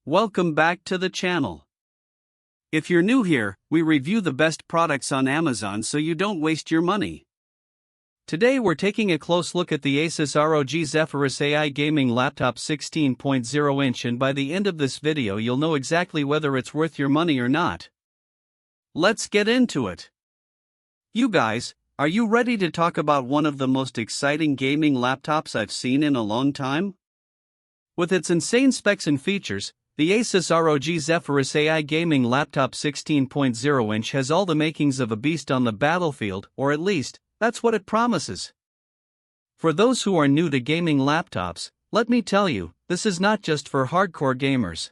Welcome back to the channel. If you're new here, we review the best products on Amazon so you don't waste your money. Today we're taking a close look at the ASUS ROG Zephyrus AI Gaming Laptop 16.0 inch, and by the end of this video you'll know exactly whether it's worth your money or not. Let's get into it. You guys, are you ready to talk about one of the most exciting gaming laptops I've seen in a long time? With its insane specs and features, the ASUS ROG Zephyrus AI Gaming Laptop 16.0 inch has all the makings of a beast on the battlefield, or at least, that's what it promises. For those who are new to gaming laptops, let me tell you, this is not just for hardcore gamers.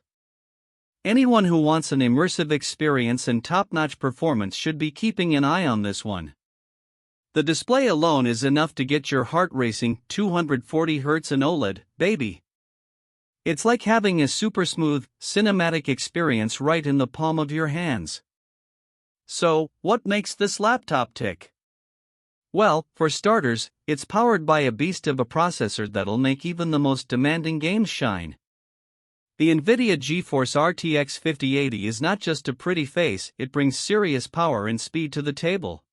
Anyone who wants an immersive experience and top-notch performance should be keeping an eye on this one. The display alone is enough to get your heart racing. 240Hz and OLED, baby. It's like having a super smooth, cinematic experience right in the palm of your hands. So, what makes this laptop tick? Well, for starters, it's powered by a beast of a processor that'll make even the most demanding games shine. The NVIDIA GeForce RTX 5080 is not just a pretty face, it brings serious power and speed to the table.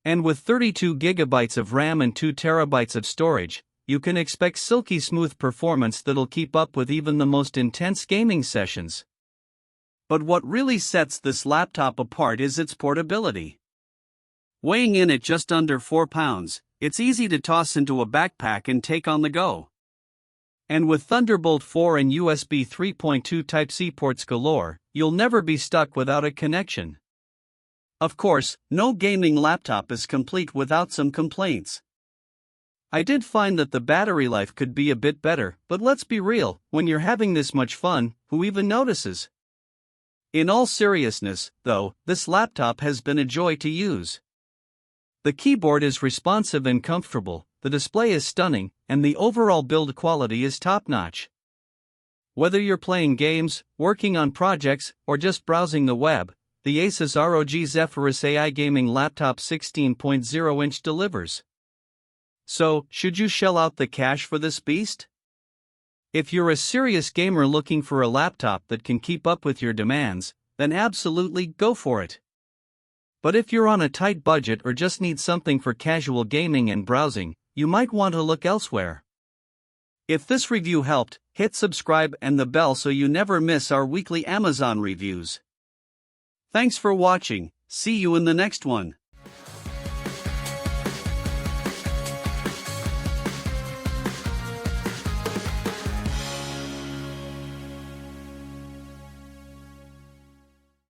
And with 32GB of RAM and 2TB of storage, you can expect silky smooth performance that'll keep up with even the most intense gaming sessions. But what really sets this laptop apart is its portability. Weighing in at just under 4 pounds, it's easy to toss into a backpack and take on the go. And with Thunderbolt 4 and USB 3.2 Type-C ports galore, you'll never be stuck without a connection. Of course, no gaming laptop is complete without some complaints. I did find that the battery life could be a bit better, but let's be real, when you're having this much fun, who even notices? In all seriousness, though, this laptop has been a joy to use. The keyboard is responsive and comfortable, the display is stunning, and the overall build quality is top-notch. Whether you're playing games, working on projects, or just browsing the web, the ASUS ROG Zephyrus AI Gaming Laptop 16.0 inch delivers. So, should you shell out the cash for this beast? If you're a serious gamer looking for a laptop that can keep up with your demands, then absolutely go for it. But if you're on a tight budget or just need something for casual gaming and browsing, you might want to look elsewhere. If this review helped, hit subscribe and the bell so you never miss our weekly Amazon reviews. Thanks for watching, see you in the next one.